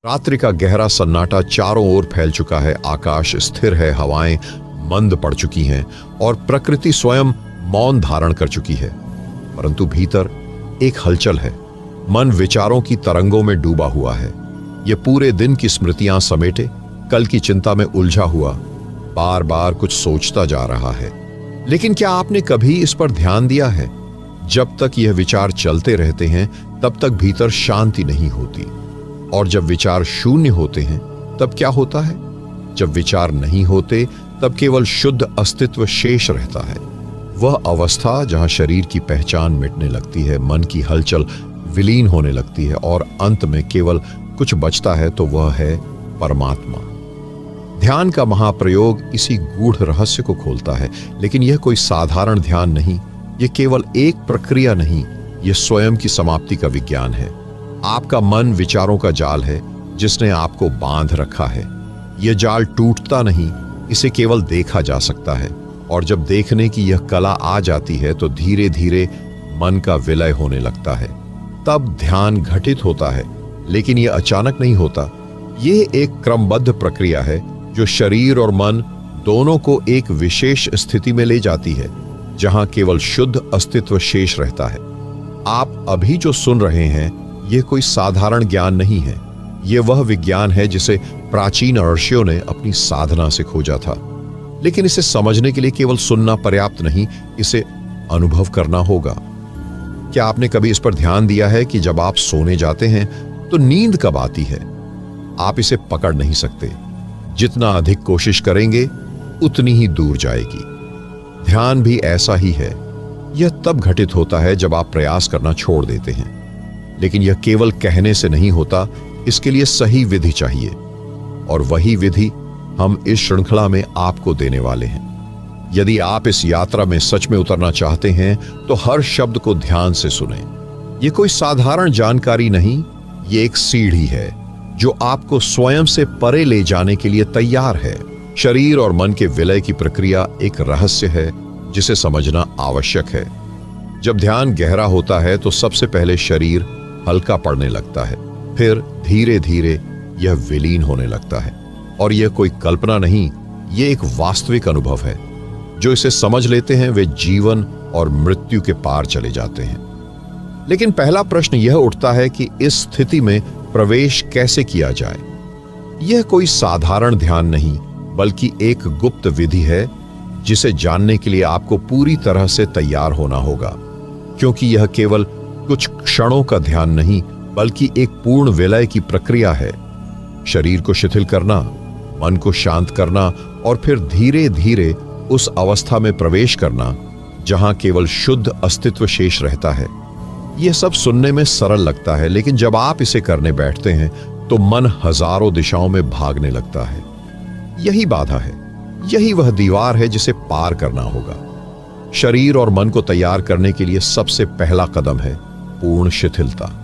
रात्रि का गहरा सन्नाटा चारों ओर फैल चुका है। आकाश स्थिर है, हवाएं मंद पड़ चुकी हैं और प्रकृति स्वयं मौन धारण कर चुकी है। परंतु भीतर एक हलचल है। मन विचारों की तरंगों में डूबा हुआ है। ये पूरे दिन की स्मृतियां समेटे कल की चिंता में उलझा हुआ बार बार कुछ सोचता जा रहा है। लेकिन क्या आपने कभी इस पर ध्यान दिया है? जब तक यह विचार चलते रहते हैं तब तक भीतर शांति नहीं होती, और जब विचार शून्य होते हैं तब क्या होता है? जब विचार नहीं होते तब केवल शुद्ध अस्तित्व शेष रहता है। वह अवस्था जहां शरीर की पहचान मिटने लगती है, मन की हलचल विलीन होने लगती है और अंत में केवल कुछ बचता है, तो वह है परमात्मा। ध्यान का महाप्रयोग इसी गूढ़ रहस्य को खोलता है। लेकिन यह कोई साधारण ध्यान नहीं, यह केवल एक प्रक्रिया नहीं, यह स्वयं की समाप्ति का विज्ञान है। आपका मन विचारों का जाल है जिसने आपको बांध रखा है। यह जाल टूटता नहीं, इसे केवल देखा जा सकता है। और जब देखने की यह कला आ जाती है तो धीरे धीरे मन का विलय होने लगता है। तब ध्यान घटित होता है। लेकिन यह अचानक नहीं होता, यह एक क्रमबद्ध प्रक्रिया है जो शरीर और मन दोनों को एक विशेष स्थिति में ले जाती है, जहां केवल शुद्ध अस्तित्व शेष रहता है। आप अभी जो सुन रहे हैं यह कोई साधारण ज्ञान नहीं है। यह वह विज्ञान है जिसे प्राचीन ऋषियों ने अपनी साधना से खोजा था। लेकिन इसे समझने के लिए केवल सुनना पर्याप्त नहीं, इसे अनुभव करना होगा। क्या आपने कभी इस पर ध्यान दिया है कि जब आप सोने जाते हैं तो नींद कब आती है? आप इसे पकड़ नहीं सकते। जितना अधिक कोशिश करेंगे उतनी ही दूर जाएगी। ध्यान भी ऐसा ही है। यह तब घटित होता है जब आप प्रयास करना छोड़ देते हैं। लेकिन यह केवल कहने से नहीं होता, इसके लिए सही विधि चाहिए। और वही विधि हम इस श्रृंखला में आपको देने वाले हैं। यदि आप इस यात्रा में सच में उतरना चाहते हैं तो हर शब्द को ध्यान से सुनें। यह कोई साधारण जानकारी नहीं, यह एक सीढ़ी है जो आपको स्वयं से परे ले जाने के लिए तैयार है। शरीर और मन के विलय की प्रक्रिया एक रहस्य है जिसे समझना आवश्यक है। जब ध्यान गहरा होता है तो सबसे पहले शरीर हल्का पड़ने लगता है, फिर धीरे धीरे यह विलीन होने लगता है। और यह कोई कल्पना नहीं, यह एक वास्तविक अनुभव है। जो इसे समझ लेते हैं वे जीवन और मृत्यु के पार चले जाते हैं। लेकिन पहला प्रश्न यह उठता है कि इस स्थिति में प्रवेश कैसे किया जाए? यह कोई साधारण ध्यान नहीं, बल्कि एक गुप्त विधि है जिसे जानने के लिए आपको पूरी तरह से तैयार होना होगा। क्योंकि यह केवल कुछ क्षणों का ध्यान नहीं, बल्कि एक पूर्ण विलय की प्रक्रिया है। शरीर को शिथिल करना, मन को शांत करना और फिर धीरे धीरे उस अवस्था में प्रवेश करना जहां केवल शुद्ध अस्तित्व शेष रहता है। यह सब सुनने में सरल लगता है, लेकिन जब आप इसे करने बैठते हैं तो मन हजारों दिशाओं में भागने लगता है। यही बाधा है, यही वह दीवार है जिसे पार करना होगा। शरीर और मन को तैयार करने के लिए सबसे पहला कदम है पूर्ण शिथिलता।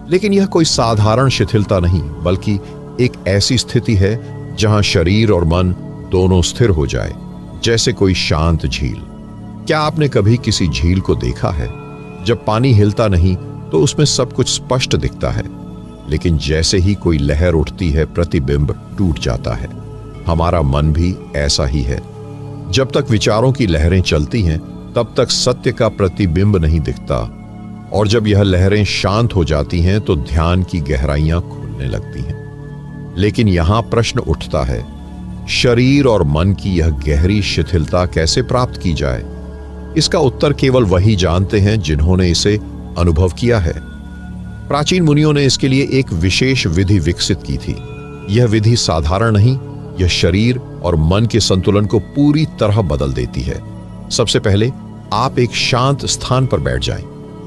लेकिन यह कोई साधारण शिथिलता नहीं, बल्कि एक ऐसी स्थिति है जहां शरीर और मन दोनों स्थिर हो जाए, जैसे कोई शांत झील। क्या आपने कभी किसी झील को देखा है? जब पानी हिलता नहीं तो उसमें सब कुछ स्पष्ट दिखता है, लेकिन जैसे ही कोई लहर उठती है प्रतिबिंब टूट जाता है। हमारा मन भी ऐसा ही है। जब तक विचारों की लहरें चलती हैं तब तक सत्य का प्रतिबिंब नहीं दिखता, और जब यह लहरें शांत हो जाती हैं तो ध्यान की गहराइयां खुलने लगती हैं। लेकिन यहां प्रश्न उठता है, शरीर और मन की यह गहरी शिथिलता कैसे प्राप्त की जाए? इसका उत्तर केवल वही जानते हैं जिन्होंने इसे अनुभव किया है। प्राचीन मुनियों ने इसके लिए एक विशेष विधि विकसित की थी। यह विधि साधारण नहीं, यह शरीर और मन के संतुलन को पूरी तरह बदल देती है। सबसे पहले आप एक शांत स्थान पर बैठ जाएं,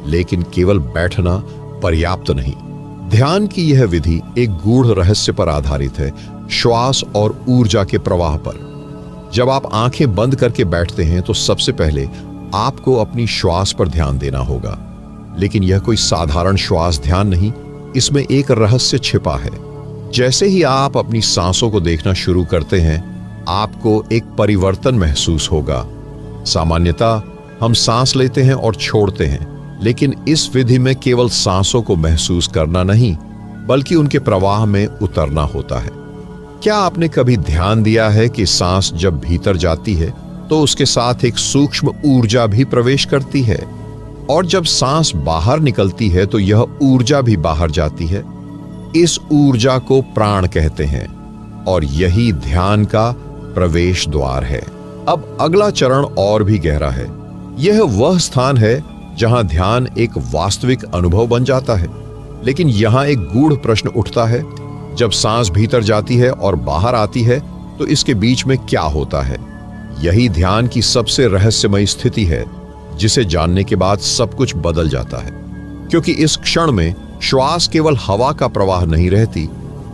लेकिन केवल बैठना पर्याप्त नहीं। ध्यान की यह विधि एक गूढ़ रहस्य पर आधारित है, श्वास और ऊर्जा के प्रवाह पर। जब आप आंखें बंद करके बैठते हैं तो सबसे पहले आपको अपनी श्वास पर ध्यान देना होगा। लेकिन यह कोई साधारण श्वास ध्यान नहीं, इसमें एक रहस्य छिपा है। जैसे ही आप अपनी सांसों को देखना शुरू करते हैं, आपको एक परिवर्तन महसूस होगा। सामान्यतः हम सांस लेते हैं और छोड़ते हैं, लेकिन इस विधि में केवल सांसों को महसूस करना नहीं, बल्कि उनके प्रवाह में उतरना होता है। क्या आपने कभी ध्यान दिया है कि सांस जब भीतर जाती है तो उसके साथ एक सूक्ष्म ऊर्जा भी प्रवेश करती है, और जब सांस बाहर निकलती है तो यह ऊर्जा भी बाहर जाती है। इस ऊर्जा को प्राण कहते हैं और यही ध्यान का प्रवेश द्वार है। अब अगला चरण और भी गहरा है। यह वह स्थान है जहां ध्यान एक वास्तविक अनुभव बन जाता है। लेकिन यहां एक गूढ़ प्रश्न उठता है, जब सांस भीतर जाती है और बाहर आती है तो इसके बीच में क्या होता है? यही ध्यान की सबसे रहस्यमयी स्थिति है, जिसे जानने के बाद सब कुछ बदल जाता है। क्योंकि इस क्षण में श्वास केवल हवा का प्रवाह नहीं रहती,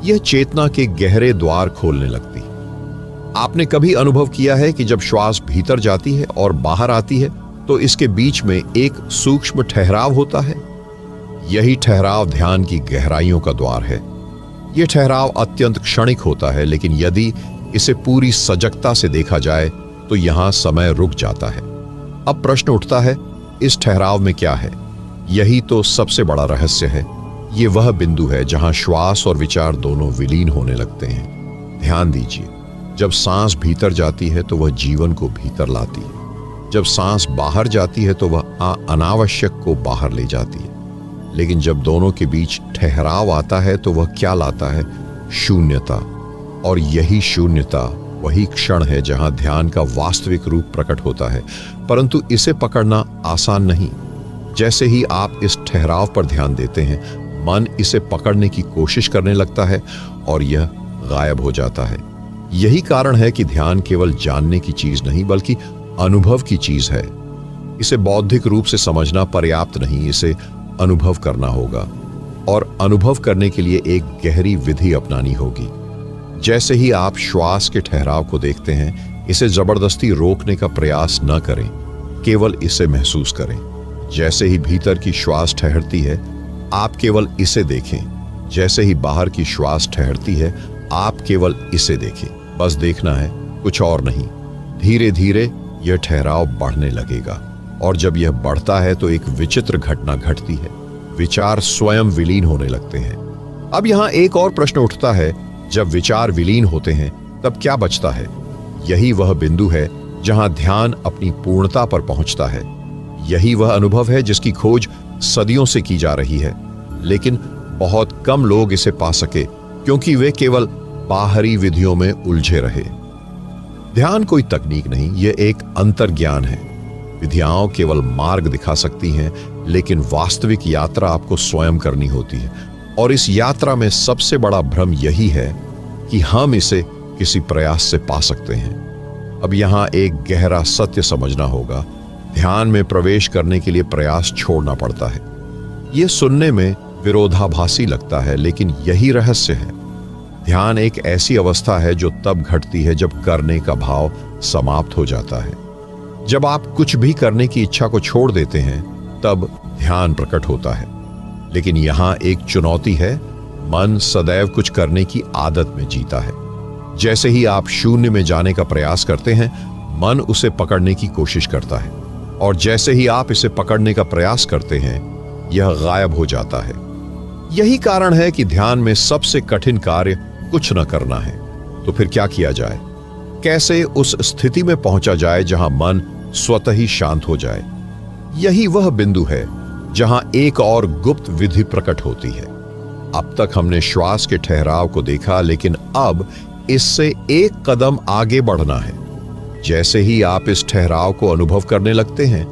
यह चेतना के गहरे द्वार खोलने लगती। आपने कभी अनुभव किया है कि जब श्वास भीतर जाती है और बाहर आती है तो इसके बीच में एक सूक्ष्म ठहराव होता है? यही ठहराव ध्यान की गहराइयों का द्वार है। यह ठहराव अत्यंत क्षणिक होता है, लेकिन यदि इसे पूरी सजगता से देखा जाए तो यहां समय रुक जाता है। अब प्रश्न उठता है, इस ठहराव में क्या है? यही तो सबसे बड़ा रहस्य है। ये वह बिंदु है जहां श्वास और विचार दोनों विलीन होने लगते हैं। ध्यान दीजिए, जब सांस भीतर जाती है तो वह जीवन को भीतर लाती है। जब सांस बाहर जाती है तो वह अनावश्यक को बाहर ले जाती है। लेकिन जब दोनों के बीच ठहराव आता है तो वह क्या लाता है? शून्यता। और यही शून्यता वही क्षण है जहां ध्यान का वास्तविक रूप प्रकट होता है। परंतु इसे पकड़ना आसान नहीं। जैसे ही आप इस ठहराव पर ध्यान देते हैं, मन इसे पकड़ने की कोशिश करने लगता है और यह गायब हो जाता है। यही कारण है कि ध्यान केवल जानने की चीज नहीं बल्कि अनुभव की चीज है। इसे बौद्धिक रूप से समझना पर्याप्त नहीं, इसे अनुभव करना होगा। और अनुभव करने के लिए एक गहरी विधि अपनानी होगी। जैसे ही आप श्वास के ठहराव को देखते हैं, इसे जबरदस्ती रोकने का प्रयास न करें, केवल इसे महसूस करें। जैसे ही भीतर की श्वास ठहरती है, आप केवल इसे देखें। जैसे ही बाहर की श्वास ठहरती है, आप केवल इसे देखें। बस देखना है, कुछ और नहीं। धीरे धीरे यह ठहराव बढ़ने लगेगा, और जब यह बढ़ता है तो एक विचित्र घटना घटती है। विचार स्वयं विलीन होने लगते हैं। अब यहां एक और प्रश्न उठता है, जब विचार विलीन होते हैं तब क्या बचता है? यही वह बिंदु है जहां ध्यान अपनी पूर्णता पर पहुंचता है। यही वह अनुभव है जिसकी खोज सदियों से की जा रही है, लेकिन बहुत कम लोग इसे पा सके क्योंकि वे केवल बाहरी विधियों में उलझे रहे। ध्यान कोई तकनीक नहीं, यह एक अंतर्ज्ञान है। विधियां केवल मार्ग दिखा सकती हैं, लेकिन वास्तविक यात्रा आपको स्वयं करनी होती है। और इस यात्रा में सबसे बड़ा भ्रम यही है कि हम इसे किसी प्रयास से पा सकते हैं। अब यहां एक गहरा सत्य समझना होगा। ध्यान में प्रवेश करने के लिए प्रयास छोड़ना पड़ता है। यह सुनने में विरोधाभासी लगता है, लेकिन यही रहस्य है। ध्यान एक ऐसी अवस्था है जो तब घटती है जब करने का भाव समाप्त हो जाता है। जब आप कुछ भी करने की इच्छा को छोड़ देते हैं, तब ध्यान प्रकट होता है। लेकिन यहां एक चुनौती है, मन सदैव कुछ करने की आदत में जीता है। जैसे ही आप शून्य में जाने का प्रयास करते हैं, मन उसे पकड़ने की कोशिश करता है, और जैसे ही आप इसे पकड़ने का प्रयास करते हैं, यह गायब हो जाता है। यही कारण है कि ध्यान में सबसे कठिन कार्य कुछ न करना है। तो फिर क्या किया जाए? कैसे उस स्थिति में पहुंचा जाए जहां मन स्वतः ही शांत हो जाए? यही वह बिंदु है जहां एक और गुप्त विधि प्रकट होती है। अब तक हमने श्वास के ठहराव को देखा, लेकिन अब इससे एक कदम आगे बढ़ना है। जैसे ही आप इस ठहराव को अनुभव करने लगते हैं,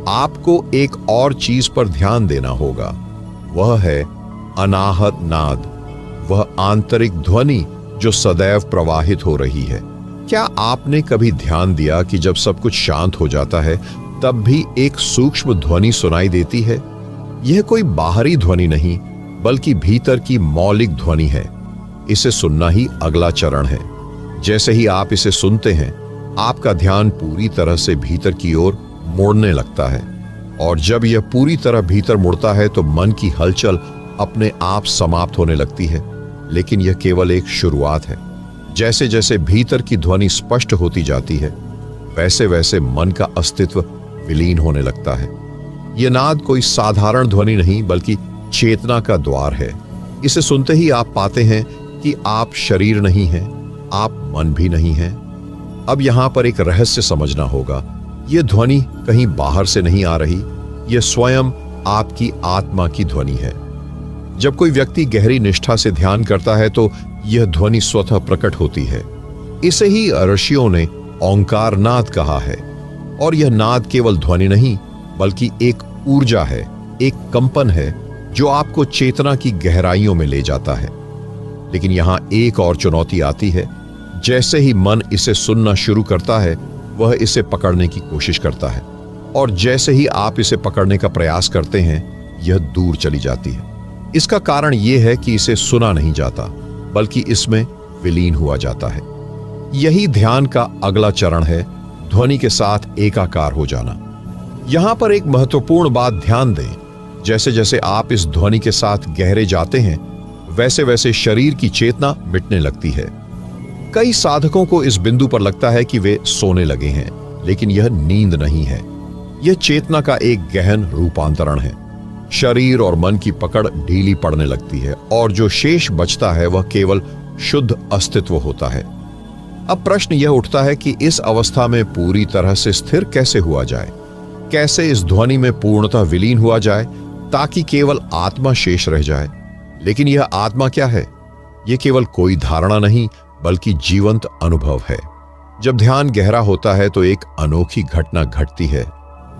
आपको एक और चीज पर ध्यान देना होगा। वह है अनाहत नाद, वह आंतरिक ध्वनि जो सदैव प्रवाहित हो रही है। क्या आपने कभी ध्यान दिया कि जब सब कुछ शांत हो जाता है, तब भी एक सूक्ष्म ध्वनि सुनाई देती है? यह कोई बाहरी ध्वनि नहीं, बल्कि भीतर की मौलिक ध्वनि है। इसे सुनना ही अगला चरण है। जैसे ही आप इसे सुनते हैं, आपका ध्यान पूरी तरह से भीतर की ओर मुड़ने लगता है, और जब यह पूरी तरह भीतर मुड़ता है तो मन की हलचल अपने आप समाप्त होने लगती है। लेकिन यह केवल एक शुरुआत है। जैसे जैसे भीतर की ध्वनि स्पष्ट होती जाती है, वैसे वैसे मन का अस्तित्व विलीन होने लगता है। यह नाद कोई साधारण ध्वनि नहीं, बल्कि चेतना का द्वार है। इसे सुनते ही आप पाते हैं कि आप शरीर नहीं हैं, आप मन भी नहीं हैं। अब यहां पर एक रहस्य समझना होगा। यह ध्वनि कहीं बाहर से नहीं आ रही, यह स्वयं आपकी आत्मा की ध्वनि है। जब कोई व्यक्ति गहरी निष्ठा से ध्यान करता है तो यह ध्वनि स्वतः प्रकट होती है। इसे ही ऋषियों ने ओंकार नाद कहा है। और यह नाद केवल ध्वनि नहीं बल्कि एक ऊर्जा है, एक कंपन है जो आपको चेतना की गहराइयों में ले जाता है। लेकिन यहां एक और चुनौती आती है। जैसे ही मन इसे सुनना शुरू करता है, वह इसे पकड़ने की कोशिश करता है, और जैसे ही आप इसे पकड़ने का प्रयास करते हैं, यह दूर चली जाती है। इसका कारण यह है कि इसे सुना नहीं जाता, बल्कि इसमें विलीन हुआ जाता है। यही ध्यान का अगला चरण है, ध्वनि के साथ एकाकार हो जाना। यहां पर एक महत्वपूर्ण बात ध्यान दें। जैसे जैसे आप इस ध्वनि के साथ गहरे जाते हैं, वैसे वैसे शरीर की चेतना मिटने लगती है। कई साधकों को इस बिंदु पर लगता है कि वे सोने लगे हैं, लेकिन यह नींद नहीं है। यह चेतना का एक गहन रूपांतरण है। शरीर और मन की पकड़ ढीली पड़ने लगती है, और जो शेष बचता है वह केवल शुद्ध अस्तित्व होता है। अब प्रश्न यह उठता है कि इस अवस्था में पूरी तरह से स्थिर कैसे हुआ जाए, कैसे इस ध्वनि में पूर्णतः विलीन हुआ जाए ताकि केवल आत्मा शेष रह जाए। लेकिन यह आत्मा क्या है? यह केवल कोई धारणा नहीं बल्कि जीवंत अनुभव है। जब ध्यान गहरा होता है तो एक अनोखी घटना घटती है।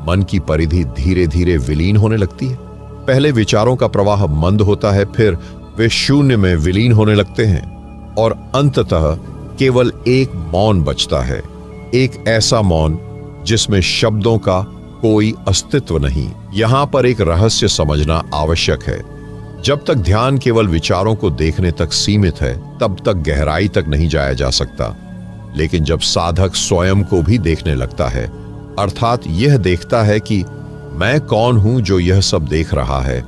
मन की परिधि धीरे धीरे विलीन होने लगती है। पहले विचारों का प्रवाह मंद होता है, फिर वे शून्य में विलीन होने लगते हैं, और अंततः केवल एक मौन बचता है। एक ऐसा मौन जिसमें शब्दों का कोई अस्तित्व नहीं। यहां पर एक रहस्य समझना आवश्यक है। जब तक ध्यान केवल विचारों को देखने तक सीमित है, तब तक गहराई तक नहीं जाया जा सकता। लेकिन जब साधक स्वयं को भी देखने लगता है, अर्थात यह देखता है कि मैं कौन हूं जो यह सब देख रहा है,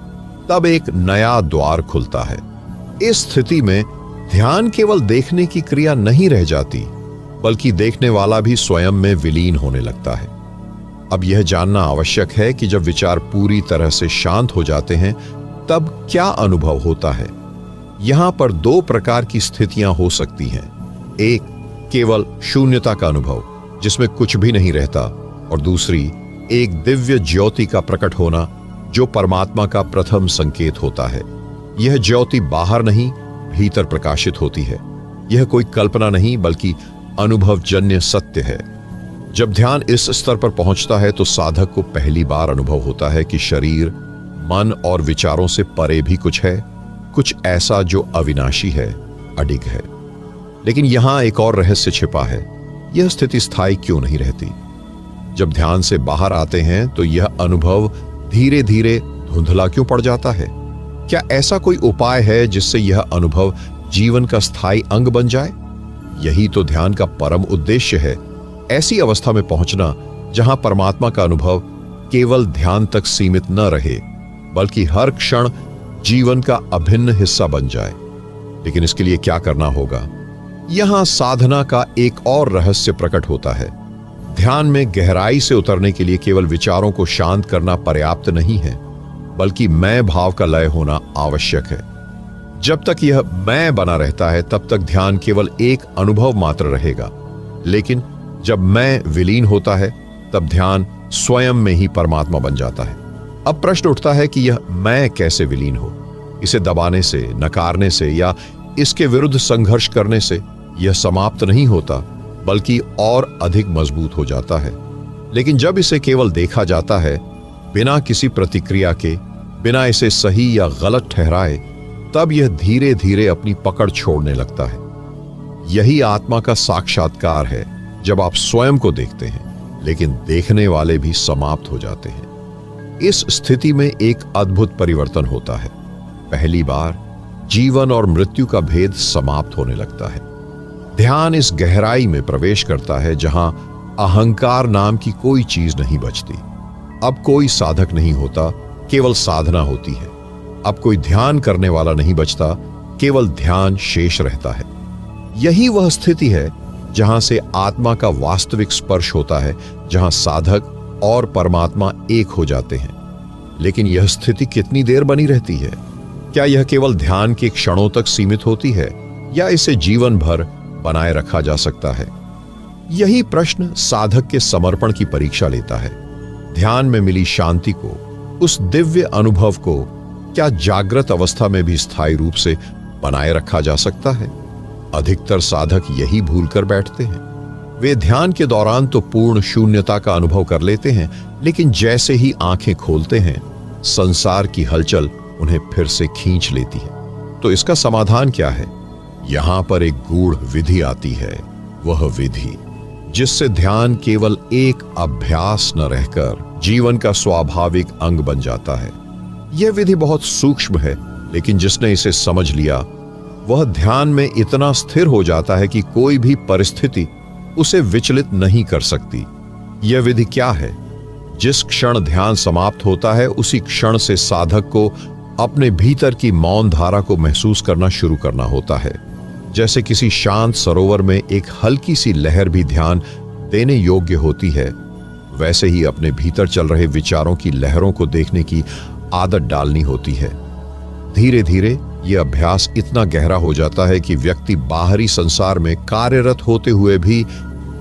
तब एक नया द्वार खुलता है। इस स्थिति में ध्यान केवल देखने की क्रिया नहीं रह जाती, बल्कि देखने वाला भी स्वयं में विलीन होने लगता है। अब यह जानना आवश्यक है कि जब विचार पूरी तरह से शांत हो जाते हैं, तब क्या अनुभव होता है। यहां पर दो प्रकार की स्थितियां हो सकती हैं। एक केवल शून्यता का अनुभव जिसमें कुछ भी नहीं रहता, और दूसरी एक दिव्य ज्योति का प्रकट होना जो परमात्मा का प्रथम संकेत होता है। यह ज्योति बाहर नहीं, भीतर प्रकाशित होती है। यह कोई कल्पना नहीं बल्कि अनुभवजन्य सत्य है। जब ध्यान इस स्तर पर पहुंचता है तो साधक को पहली बार अनुभव होता है कि शरीर, मन और विचारों से परे भी कुछ है, कुछ ऐसा जो अविनाशी है, अडिग है। लेकिन यहां एक और रहस्य छिपा है। यह स्थिति स्थायी क्यों नहीं रहती? जब ध्यान से बाहर आते हैं तो यह अनुभव धीरे धीरे धुंधला क्यों पड़ जाता है? क्या ऐसा कोई उपाय है जिससे यह अनुभव जीवन का स्थायी अंग बन जाए? यही तो ध्यान का परम उद्देश्य है। ऐसी अवस्था में पहुंचना जहां परमात्मा का अनुभव केवल ध्यान तक सीमित न रहे, बल्कि हर क्षण जीवन का अभिन्न हिस्सा बन जाए। लेकिन इसके लिए क्या करना होगा? यहां साधना का एक और रहस्य प्रकट होता है। ध्यान में गहराई से उतरने के लिए केवल विचारों को शांत करना पर्याप्त नहीं है, बल्कि मैं भाव का लय होना आवश्यक है। जब तक यह मैं बना रहता है, तब तक ध्यान केवल एक अनुभव मात्र रहेगा। लेकिन जब मैं विलीन होता है, तब ध्यान स्वयं में ही परमात्मा बन जाता है। अब प्रश्न उठता है कि यह मैं कैसे विलीन हो? इसे दबाने से, नकारने से या इसके विरुद्ध संघर्ष करने से यह समाप्त नहीं होता, बल्कि और अधिक मजबूत हो जाता है। लेकिन जब इसे केवल देखा जाता है, बिना किसी प्रतिक्रिया के, बिना इसे सही या गलत ठहराए, तब यह धीरे धीरे अपनी पकड़ छोड़ने लगता है। यही आत्मा का साक्षात्कार है, जब आप स्वयं को देखते हैं, लेकिन देखने वाले भी समाप्त हो जाते हैं। इस स्थिति में एक अद्भुत परिवर्तन होता है। पहली बार जीवन और मृत्यु का भेद समाप्त होने लगता है। ध्यान इस गहराई में प्रवेश करता है जहां अहंकार नाम की कोई चीज नहीं बचती। अब कोई साधक नहीं होता, केवल साधना होती है। अब कोई ध्यान करने वाला नहीं बचता, केवल ध्यान शेष रहता है। यही वह स्थिति है जहां से आत्मा का वास्तविक स्पर्श होता है, जहां साधक और परमात्मा एक हो जाते हैं। लेकिन यह स्थिति कितनी देर बनी रहती है? क्या यह केवल ध्यान के क्षणों तक सीमित होती है या इसे जीवन भर बनाए रखा जा सकता है? यही प्रश्न साधक के समर्पण की परीक्षा लेता है। ध्यान में मिली शांति को, उस दिव्य अनुभव को क्या जागृत अवस्था में भी स्थायी रूप से बनाए रखा जा सकता है? अधिकतर साधक यही भूल कर बैठते हैं। वे ध्यान के दौरान तो पूर्ण शून्यता का अनुभव कर लेते हैं, लेकिन जैसे ही आंखें खोलते हैं, संसार की हलचल उन्हें फिर से खींच लेती है। तो इसका समाधान क्या है? यहां पर एक गूढ़ विधि आती है। वह विधि जिससे ध्यान केवल एक अभ्यास न रहकर जीवन का स्वाभाविक अंग बन जाता है। यह विधि बहुत सूक्ष्म है, लेकिन जिसने इसे समझ लिया वह ध्यान में इतना स्थिर हो जाता है कि कोई भी परिस्थिति उसे विचलित नहीं कर सकती। यह विधि क्या है? जिस क्षण ध्यान समाप्त होता है, उसी क्षण से साधक को अपने भीतर की मौन धारा को महसूस करना शुरू करना होता है। जैसे किसी शांत सरोवर में एक हल्की सी लहर भी ध्यान देने योग्य होती है, वैसे ही अपने भीतर चल रहे विचारों की लहरों को देखने की आदत डालनी होती है। धीरे धीरे यह अभ्यास इतना गहरा हो जाता है कि व्यक्ति बाहरी संसार में कार्यरत होते हुए भी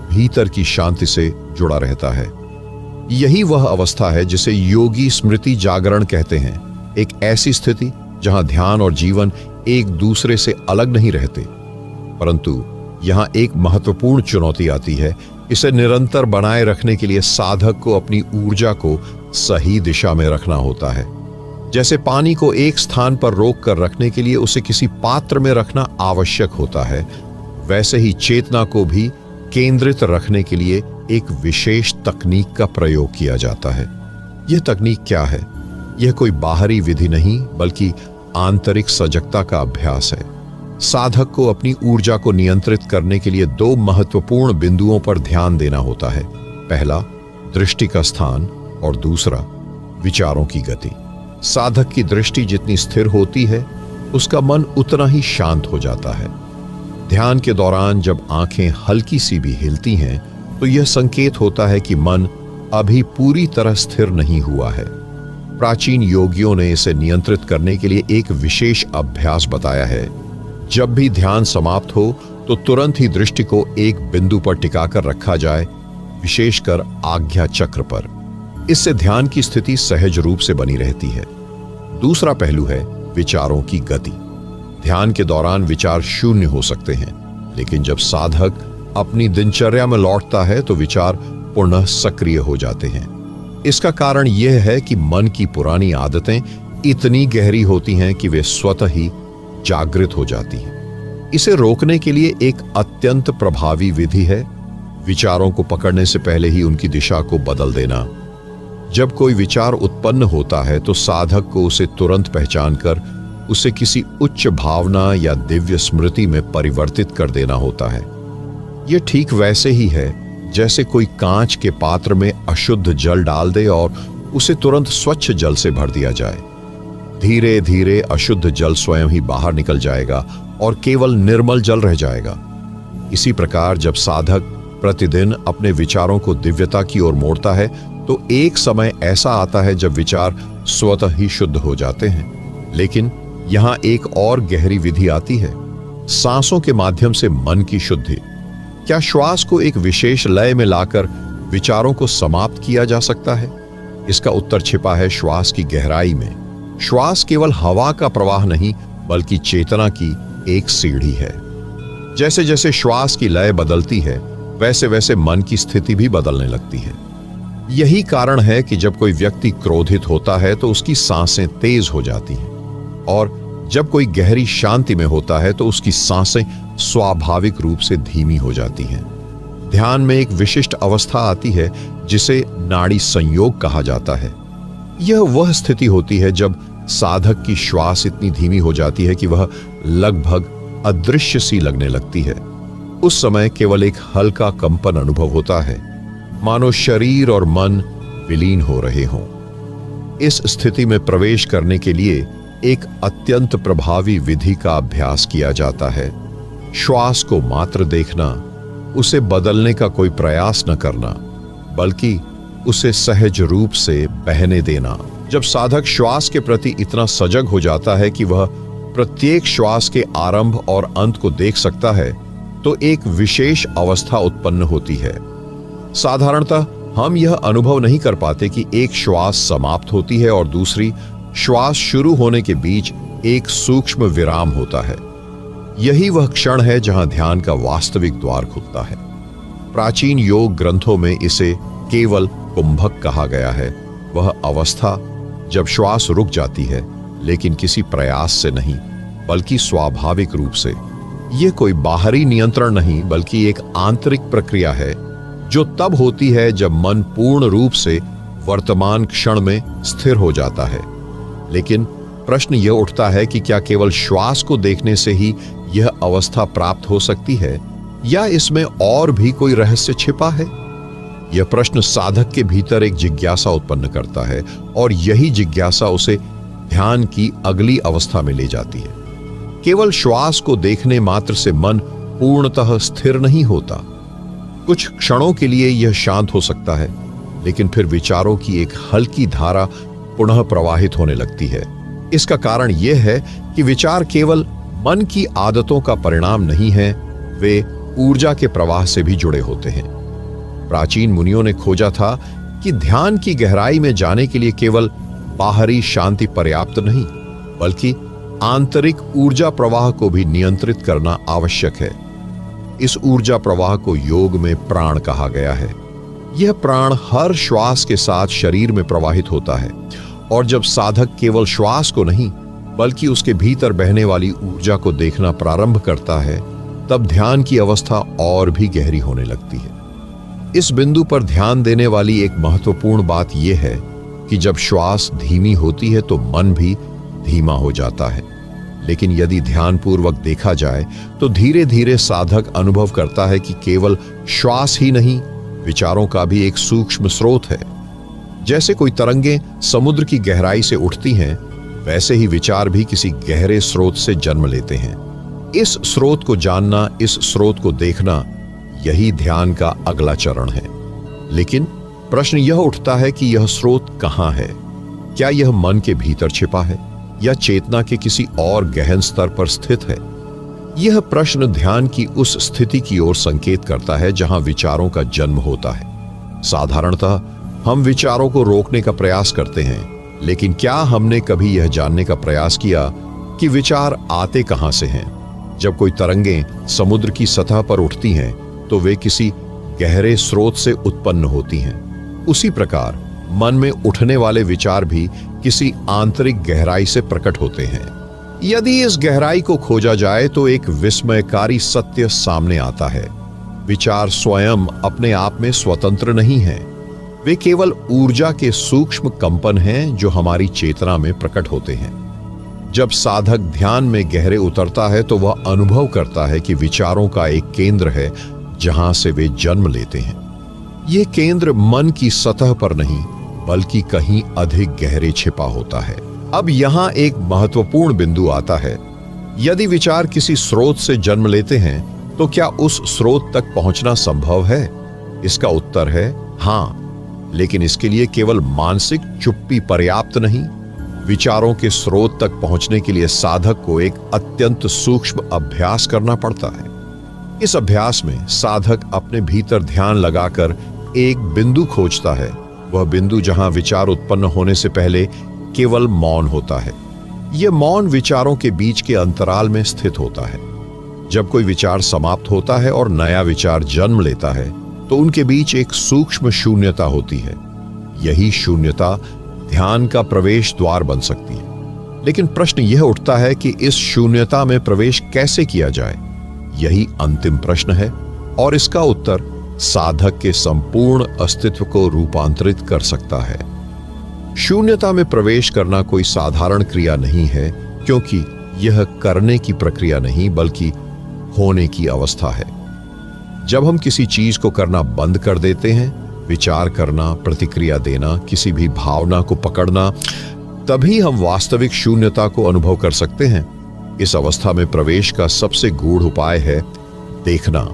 भीतर की शांति से जुड़ा रहता है। यही वह अवस्था है जिसे योगी स्मृति जागरण कहते हैं। एक ऐसी स्थिति जहां ध्यान और जीवन एक दूसरे से अलग नहीं रहते, परंतु यहां एक महत्वपूर्ण चुनौती आती है। इसे निरंतर बनाए रखने के लिए साधक को अपनी ऊर्जा को सही दिशा में रखना होता है। जैसे पानी को एक स्थान पर रोक कर रखने के लिए उसे किसी पात्र में रखना आवश्यक होता है, वैसे ही चेतना को भी केंद्रित रखने के लिए एक विशेष तकनीक का प्रयोग किया जाता है। यह तकनीक क्या है? यह कोई बाहरी विधि नहीं, बल्कि आंतरिक सजगता का अभ्यास है। साधक को अपनी ऊर्जा को नियंत्रित करने के लिए दो महत्वपूर्ण बिंदुओं पर ध्यान देना होता है। पहला, दृष्टि का स्थान, और दूसरा, विचारों की गति। साधक की दृष्टि जितनी स्थिर होती है, उसका मन उतना ही शांत हो जाता है। ध्यान के दौरान जब आंखें हल्की सी भी हिलती हैं, तो यह संकेत होता है कि मन अभी पूरी तरह स्थिर नहीं हुआ है। प्राचीन योगियों ने इसे नियंत्रित करने के लिए एक विशेष अभ्यास बताया है। जब भी ध्यान समाप्त हो तो तुरंत ही दृष्टि को एक बिंदु पर टिकाकर रखा जाए, विशेषकर आज्ञा चक्र पर। इससे ध्यान की स्थिति सहज रूप से बनी रहती है। दूसरा पहलू है विचारों की गति। ध्यान के दौरान विचार शून्य हो सकते हैं, लेकिन जब साधक अपनी दिनचर्या में लौटता है तो विचार पुनः सक्रिय हो जाते हैं। इसका कारण यह है कि मन की पुरानी आदतें इतनी गहरी होती हैं कि वे स्वतः ही जागृत हो जाती हैं। इसे रोकने के लिए एक अत्यंत प्रभावी विधि है विचारों को पकड़ने से पहले ही उनकी दिशा को बदल देना। जब कोई विचार उत्पन्न होता है तो साधक को उसे तुरंत पहचान कर उसे किसी उच्च भावना या दिव्य स्मृति में परिवर्तित कर देना होता है। यह ठीक वैसे ही है जैसे कोई कांच के पात्र में अशुद्ध जल डाल दे और उसे तुरंत स्वच्छ जल से भर दिया जाए। धीरे धीरे अशुद्ध जल स्वयं ही बाहर निकल जाएगा और केवल निर्मल जल रह जाएगा। इसी प्रकार जब साधक प्रतिदिन अपने विचारों को दिव्यता की ओर मोड़ता है तो एक समय ऐसा आता है जब विचार स्वतः ही शुद्ध हो जाते हैं। लेकिन यहां एक और गहरी विधि आती है, सांसों के माध्यम से मन की शुद्धि। क्या श्वास को एक विशेष लय में लाकर विचारों को समाप्त किया जा सकता है? इसका उत्तर छिपा है श्वास की गहराई में। श्वास केवल हवा का प्रवाह नहीं, बल्कि चेतना की एक सीढ़ी है। जैसे जैसे श्वास की लय बदलती है, वैसे वैसे मन की स्थिति भी बदलने लगती है। यही कारण है कि जब कोई व्यक्ति क्रोधित होता है तो उसकी सांसें तेज हो जाती हैं, और जब कोई गहरी शांति में होता है तो उसकी सांसें स्वाभाविक रूप से धीमी हो जाती हैं। ध्यान में एक विशिष्ट अवस्था आती है जिसे नाड़ी संयोग कहा जाता है। यह वह स्थिति होती है जब साधक की श्वास इतनी धीमी हो जाती है कि वह लगभग अदृश्य सी लगने लगती है। उस समय केवल एक हल्का कंपन अनुभव होता है, मानो शरीर और मन विलीन हो रहे हों। इस स्थिति में प्रवेश करने के लिए एक अत्यंत प्रभावी विधि का अभ्यास किया जाता है। श्वास को मात्र देखना, उसे बदलने का कोई प्रयास न करना, बल्कि उसे सहज रूप से बहने देना, जब साधक श्वास के प्रति इतना सजग हो जाता है कि वह प्रत्येक श्वास के आरंभ और अंत को देख सकता है, तो एक विशेष अवस्था उत्पन्न होती है। साधारणतः हम यह अनुभव नहीं कर पाते कि एक श्वास समाप्त होती है और दूसरी श्वास शुरू होने के बीच एक सूक्ष्म विराम होता है। यही वह क्षण है जहां ध्यान का वास्तविक द्वार खुलता है। प्राचीन योग ग्रंथों में इसे केवल कुंभक कहा गया है। वह अवस्था जब श्वास रुक जाती है, लेकिन किसी प्रयास से नहीं, बल्कि स्वाभाविक रूप से। यह कोई बाहरी नियंत्रण नहीं, बल्कि एक आंतरिक प्रक्रिया है जो तब होती है जब मन पूर्ण रूप से वर्तमान क्षण में स्थिर हो जाता है। लेकिन प्रश्न यह उठता है कि क्या केवल श्वास को देखने से ही यह अवस्था प्राप्त हो सकती है, या इसमें और भी कोई रहस्य छिपा है? यह प्रश्न साधक के भीतर एक जिज्ञासा उत्पन्न करता है, और यही जिज्ञासा उसे ध्यान की अगली अवस्था में ले जाती है। केवल श्वास को देखने मात्र से मन पूर्णतः स्थिर नहीं होता। कुछ क्षणों के लिए यह शांत हो सकता है, लेकिन फिर विचारों की एक हल्की धारा पुनः प्रवाहित होने लगती है। इसका कारण यह है कि विचार केवल मन की आदतों का परिणाम नहीं है, वे ऊर्जा के प्रवाह से भी जुड़े होते हैं। प्राचीन मुनियों ने खोजा था कि ध्यान की गहराई में जाने के लिए केवल बाहरी शांति पर्याप्त नहीं, बल्कि आंतरिक ऊर्जा प्रवाह को भी नियंत्रित करना आवश्यक है। इस ऊर्जा प्रवाह को योग में प्राण कहा गया है। यह प्राण हर श्वास के साथ शरीर में प्रवाहित होता है, और जब साधक केवल श्वास को नहीं, बल्कि उसके भीतर बहने वाली ऊर्जा को देखना प्रारंभ करता है, तब ध्यान की अवस्था और भी गहरी होने लगती है। इस बिंदु पर ध्यान देने वाली एक महत्वपूर्ण बात यह है कि जब श्वास धीमी होती है तो मन भी धीमा हो जाता है। लेकिन यदि ध्यानपूर्वक देखा जाए तो धीरे धीरे साधक अनुभव करता है कि केवल श्वास ही नहीं, विचारों का भी एक सूक्ष्म स्रोत है। जैसे कोई तरंगें समुद्र की गहराई से उठती हैं, वैसे ही विचार भी किसी गहरे स्रोत से जन्म लेते हैं। इस स्रोत को जानना, इस स्रोत को देखना, यही ध्यान का अगला चरण है। लेकिन प्रश्न यह उठता है कि यह स्रोत कहाँ है? क्या यह मन के भीतर छिपा है, या चेतना के किसी और गहन स्तर पर स्थित है? यह प्रश्न ध्यान की उस स्थिति की ओर संकेत करता है जहां विचारों का जन्म होता है। साधारणतः हम विचारों को रोकने का प्रयास करते हैं, लेकिन क्या हमने कभी यह जानने का प्रयास किया कि विचार आते कहां से हैं? जब कोई तरंगें समुद्र की सतह पर उठती हैं, तो वे किसी गहरे स्रोत से उत्पन्न होती हैं। उसी प्रकार मन में उठने वाले विचार भी किसी आंतरिक गहराई से प्रकट होते हैं। यदि इस गहराई को खोजा जाए तो एक विस्मयकारी सत्य सामने आता है। विचार स्वयं अपने आप में स्वतंत्र नहीं हैं। वे केवल ऊर्जा के सूक्ष्म कंपन हैं जो हमारी चेतना में प्रकट होते हैं। जब साधक ध्यान में गहरे उतरता है तो वह अनुभव करता है कि विचारों का एक केंद्र है जहां से वे जन्म लेते हैं। ये केंद्र मन की सतह पर नहीं, बल्कि कहीं अधिक गहरे छिपा होता है। अब यहां एक महत्वपूर्ण बिंदु आता है। यदि विचार किसी स्रोत से जन्म लेते हैं, तो क्या उस स्रोत तक पहुंचना संभव है? इसका उत्तर है हां, लेकिन इसके लिए केवल मानसिक चुप्पी पर्याप्त नहीं। विचारों के स्रोत तक पहुंचने के लिए साधक को एक अत्यंत सूक्ष्म अभ्यास करना पड़ता है। इस अभ्यास में साधक अपने भीतर ध्यान लगाकर एक बिंदु खोजता है, वह बिंदु जहां विचार उत्पन्न होने से पहले केवल मौन होता है। यह मौन विचारों के बीच के अंतराल में स्थित होता है। जब कोई विचार समाप्त होता है और नया विचार जन्म लेता है, तो उनके बीच एक सूक्ष्म शून्यता होती है। यही शून्यता ध्यान का प्रवेश द्वार बन सकती है। लेकिन प्रश्न यह उठता है कि इस शून्यता में प्रवेश कैसे किया जाए? यही अंतिम प्रश्न है, और इसका उत्तर साधक के संपूर्ण अस्तित्व को रूपांतरित कर सकता है। शून्यता में प्रवेश करना कोई साधारण क्रिया नहीं है, क्योंकि यह करने की प्रक्रिया नहीं, बल्कि होने की अवस्था है। जब हम किसी चीज को करना बंद कर देते हैं, विचार करना, प्रतिक्रिया देना, किसी भी भावना को पकड़ना, तभी हम वास्तविक शून्यता को अनुभव कर सकते हैं। इस अवस्था में प्रवेश का सबसे गूढ़ उपाय है देखना,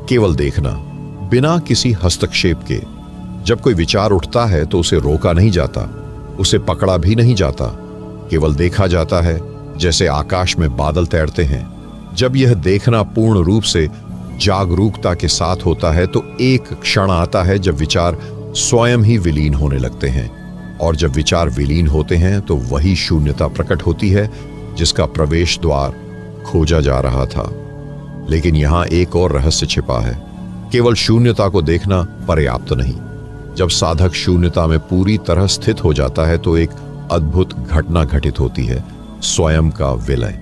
केवल देखना, बिना किसी हस्तक्षेप के। जब कोई विचार उठता है तो उसे रोका नहीं जाता, उसे पकड़ा भी नहीं जाता, केवल देखा जाता है जैसे आकाश में बादल तैरते हैं। जब यह देखना पूर्ण रूप से जागरूकता के साथ होता है तो एक क्षण आता है जब विचार स्वयं ही विलीन होने लगते हैं, और जब विचार विलीन होते हैं तो वही शून्यता प्रकट होती है जिसका प्रवेश द्वार खोजा जा रहा था। लेकिन यहां एक और रहस्य छिपा है। केवल शून्यता को देखना पर्याप्त नहीं। जब साधक शून्यता में पूरी तरह स्थित हो जाता है तो एक अद्भुत घटना घटित होती है, स्वयं का विलय।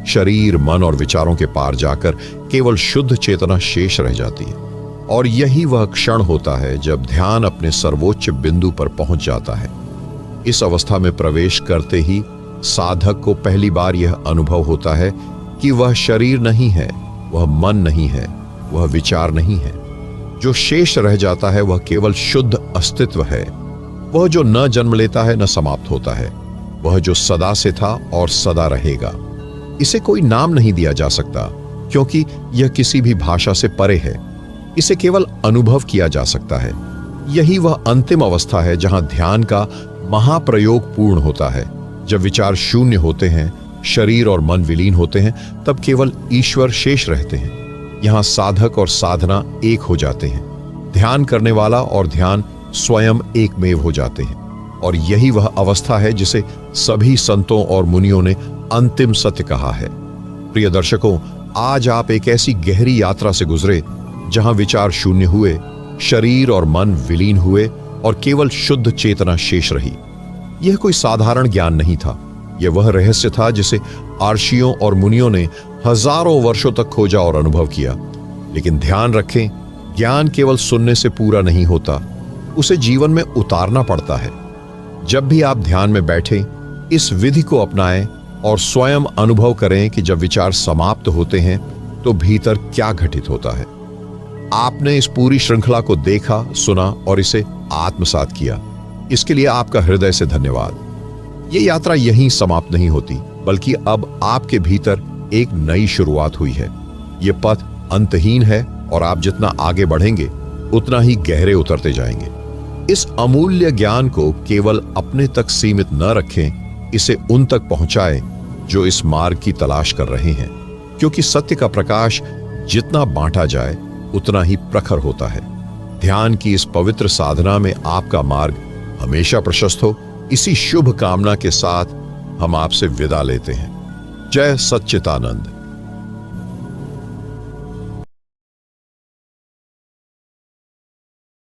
शरीर, मन और विचारों के पार जाकर केवल शुद्ध चेतना शेष रह जाती है, और यही वह क्षण होता है जब ध्यान अपने सर्वोच्च बिंदु पर पहुंच जाता है। इस अवस्था में प्रवेश करते ही साधक को पहली बार यह अनुभव होता है कि वह शरीर नहीं है, वह मन नहीं है, वह विचार नहीं है। जो शेष रह जाता है वह केवल शुद्ध अस्तित्व है, वह जो न जन्म लेता है न समाप्त होता है, वह जो सदा से था और सदा रहेगा। इसे कोई नाम नहीं दिया जा सकता क्योंकि यह किसी भी भाषा से परे है। इसे केवल अनुभव किया जा सकता है। यही वह अंतिम अवस्था है जहां ध्यान का महाप्रयोग पूर्ण होता है। जब विचार शून्य होते हैं, शरीर और मन विलीन होते हैं, तब केवल ईश्वर शेष रहते हैं। यहां साधक और साधना एक हो जाते हैं। ध्यान करने वाला और ध्यान स्वयं एकमेव हो जाते हैं, और यही वह अवस्था है जिसे सभी संतों और मुनियों ने अंतिम सत्य कहा है। प्रिय दर्शकों, आज आप एक ऐसी गहरी यात्रा से गुजरे जहां विचार शून्य हुए, शरीर और मन विलीन हुए और केवल शुद्ध चेतना शेष रही। यह कोई साधारण ज्ञान नहीं था। यह वह रहस्य था जिसे आर्षियों और मुनियों ने हजारों वर्षों तक खोजा और अनुभव किया। लेकिन ध्यान रखें, ज्ञान केवल सुनने से पूरा नहीं होता, उसे जीवन में उतारना पड़ता है। जब भी आप ध्यान में बैठें, इस विधि को अपनाएं और स्वयं अनुभव करें कि जब विचार समाप्त होते हैं तो भीतर क्या घटित होता है। आपने इस पूरी श्रृंखला को देखा, सुना और इसे आत्मसात किया। इसके लिए आपका हृदय से धन्यवाद। ये यात्रा यहीं समाप्त नहीं होती, बल्कि अब आपके भीतर एक नई शुरुआत हुई है। ये पथ अंतहीन है और आप जितना आगे बढ़ेंगे उतना ही गहरे उतरते जाएंगे। इस अमूल्य ज्ञान को केवल अपने तक सीमित न रखें, इसे उन तक पहुंचाएं जो इस मार्ग की तलाश कर रहे हैं, क्योंकि सत्य का प्रकाश जितना बांटा जाए उतना ही प्रखर होता है। ध्यान की इस पवित्र साधना में आपका मार्ग हमेशा प्रशस्त हो। इसी शुभ कामना के साथ हम आपसे विदा लेते हैं। जय सच्चिदानंद।